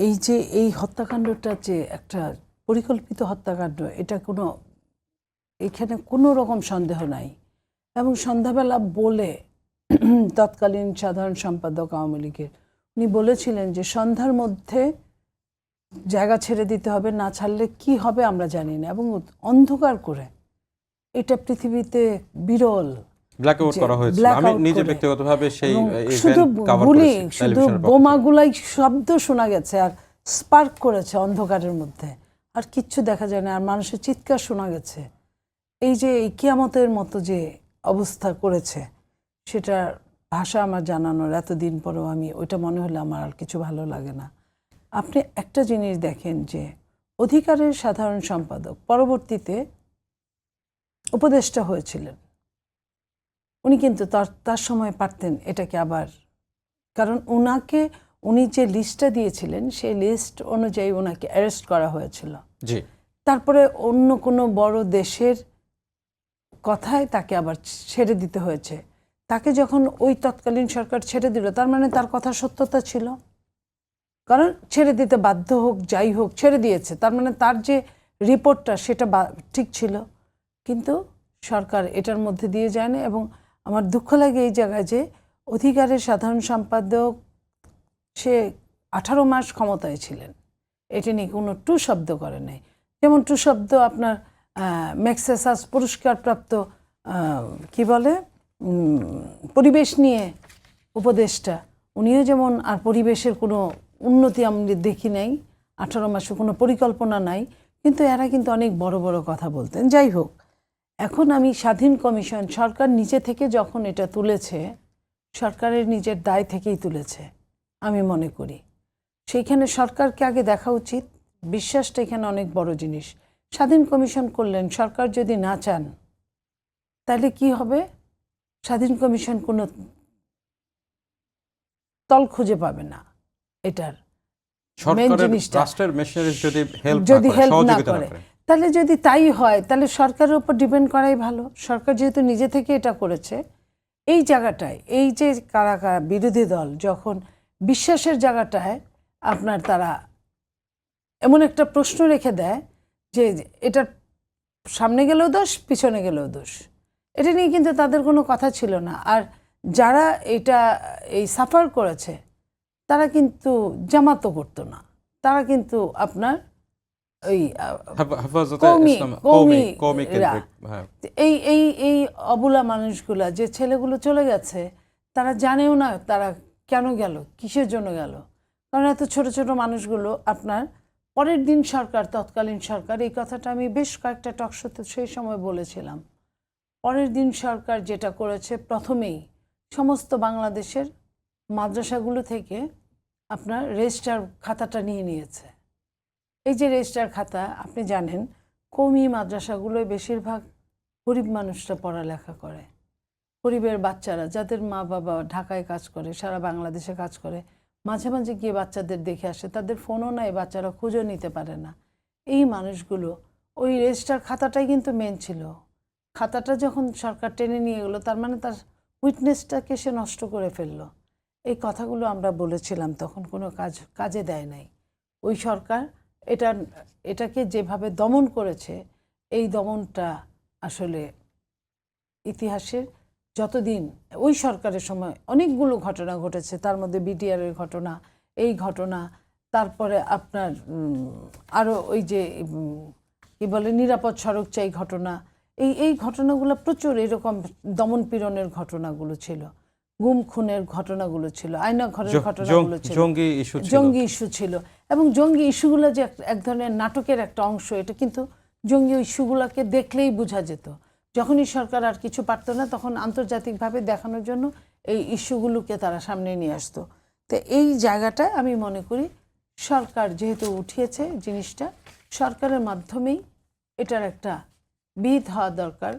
এই যে এই হত্যাকাণ্ডটা যে একটা পরিকল্পিত হত্যাকাণ্ড, এটা এখানে কোনো রকম সন্দেহ নাই। এবং সন্ধ্যাবেলা বলে তৎকালীন সাধারণ সম্পাদক আওয়ামী লীগের উনি বলেছিলেন যে সন্ধ্যার মধ্যে জায়গা ছেড়ে দিতে হবে, না ছাড়লে কি হবে আমরা জানি না। এবং অন্ধকার করে, এটা পৃথিবীতে বিরল। ব্ল্যাকআউট করা হয়েছিল। আমি নিজে ব্যক্তিগতভাবে সেই শুধু গুলি, শুধু বোমাগুলাই শব্দ শোনা গেছে আর স্পার্ক করেছে অন্ধকারের মধ্যে, আর কিচ্ছু দেখা যায় না, আর মানুষের চিৎকার শোনা গেছে। এই যে এই কিয়ামতের মতো যে অবস্থা করেছে, সেটার ভাষা আমার জানানোর এতদিন পরেও আমি ওইটা মনে হলে আমার আর কিছু ভালো লাগে না। আপনি একটা জিনিস দেখেন যে অধিকারের সাধারণ সম্পাদক পরবর্তীতে উপদেষ্টা হয়েছিলেন। উনি কিন্তু তার সময় পারতেন এটাকে আবার, কারণ উনি যে লিস্টটা দিয়েছিলেন সেই লিস্ট অনুযায়ী ওনাকে অ্যারেস্ট করা হয়েছিল। তারপরে অন্য কোনো বড় দেশের কথায় তাকে আবার ছেড়ে দিতে হয়েছে। তাকে যখন ওই তৎকালীন সরকার ছেড়ে দিল, তার মানে তার কথা সত্যতা ছিল, কারণ ছেড়ে দিতে বাধ্য হোক যাই হোক ছেড়ে দিয়েছে, তার মানে তার যে রিপোর্টটা সেটা ঠিক ছিল। কিন্তু সরকার এটার মধ্যে দিয়ে যায় না। এবং আমার দুঃখ লাগে এই জায়গায় যে অধিকারের সাধারণ সম্পাদক সে 18 মাস ক্ষমতায় ছিলেন, এটা নিয়ে কোনো টু শব্দ করে নাই। যেমন টু শব্দ আপনার ম্যাগসেসাস পুরস্কারপ্রাপ্ত কি বলে পরিবেশ নিয়ে উপদেষ্টা, উনিও যেমন, আর পরিবেশের কোনো উন্নতি আমি দেখি নাই, 18 মাসে কোনো পরিকল্পনা নাই, কিন্তু এরা কিন্তু অনেক বড় বড় কথা বলতেন। যাই হোক, এখন আমি স্বাধীন কমিশন, সরকার নিচে থেকে যখন এটা তুলেছে, সরকারের নিজের দায় থেকেই তুলেছে আমি মনে করি। সেইখানে সরকারকে আগে দেখা উচিত, বিশ্বাসটা এখানে অনেক বড় জিনিস। স্বাধীন কমিশন করলেন, সরকার যদি না চান তাহলে কি হবে? স্বাধীন কমিশন কোনো তল খুঁজে পাবে না। এটার মেন জিনিসটা যদি হেল্প না করে, তাহলে যদি তাই হয় তাহলে সরকারের উপর ডিপেন্ড করাই ভালো। সরকার যেহেতু নিজে থেকে এটা করেছে, এই জায়গাটায় এই যে কারা কারা বিরোধী দল যখন বিশ্বাসের জায়গাটায় আপনার তারা এমন একটা প্রশ্ন রেখে দেয় যে এটার সামনে গেলেও দোষ, পিছনে গেলেও দোষ, এটা নিয়ে কিন্তু তাদের কোনো কথা ছিল না। আর যারা এই সাফার করেছে তারা কিন্তু জামাতও করতো না, তারা কিন্তু আপনার ওই এই এই এই অবলা মানুষগুলা, যে ছেলেগুলো চলে গেছে, তারা জানেও না তারা কেন গেল, কিসের জন্য গেল। কারণ এত ছোট ছোট মানুষগুলো আপনার পরের দিন সরকার, তৎকালীন সরকার, এই কথাটা আমি বেশ কয়েকটা টকশোতে সেই সময় বলেছিলাম, পরের দিন সরকার যেটা করেছে, প্রথমেই সমস্ত বাংলাদেশের মাদ্রাসাগুলো থেকে আপনার রেজিস্টার খাতাটা নিয়ে নিয়েছে। এই যে রেজিস্টার খাতা, আপনি জানেন কওমি মাদ্রাসাগুলোয় বেশিরভাগ গরিব মানুষরা পড়ালেখা করে, গরিবের বাচ্চারা, যাদের মা বাবা ঢাকায় কাজ করে, সারা বাংলাদেশে কাজ করে, মাঝে মাঝে গিয়ে বাচ্চাদের দেখে আসে, তাদের ফোনও নাই, বাচ্চারা খুঁজে নিতে পারে না। এই মানুষগুলো, ওই রেজিস্টার খাতাটাই কিন্তু মেন ছিল। খাতাটা যখন সরকার টেনে নিয়ে গেলো, তার মানে তার উইটনেসটাকে সে নষ্ট করে ফেললো। এই কথাগুলো আমরা বলেছিলাম, তখন কোনো কাজে দেয় নাই। ওই সরকার এটাকে যেভাবে দমন করেছে, এই দমনটা আসলে ইতিহাসের যতদিন ওই সরকারের সময় অনেকগুলো ঘটনা ঘটেছে, তার মধ্যে বিটিআরের ঘটনা, এই ঘটনা, তারপরে আপনার আরও ওই যে কি বলে নিরাপদ সড়ক চাই ঘটনা, এই ঘটনাগুলো প্রচুর, এরকম দমন পীড়নের ঘটনাগুলো ছিল, গুম খুনের ঘটনাগুলো ছিল, আয়না ঘরের ঘটনাগুলো ছিল, জঙ্গি ইস্যু ছিল। এবং জঙ্গি ইস্যুগুলো যে এক ধরনের নাটকের একটা অংশ, এটা কিন্তু জঙ্গি ইস্যুগুলোকে দেখলেই বোঝা যেত। যখনই সরকার আর কিছু পারত না, তখন আন্তর্জাতিকভাবে দেখানোর জন্য এই ইস্যুগুলোকে তারা সামনে নিয়ে আসতো। তো এই জায়গাটায় আমি মনে করি সরকার যেহেতু উঠিয়েছে জিনিসটা, সরকারের মাধ্যমেই এটার একটা বিহিত হওয়া দরকার।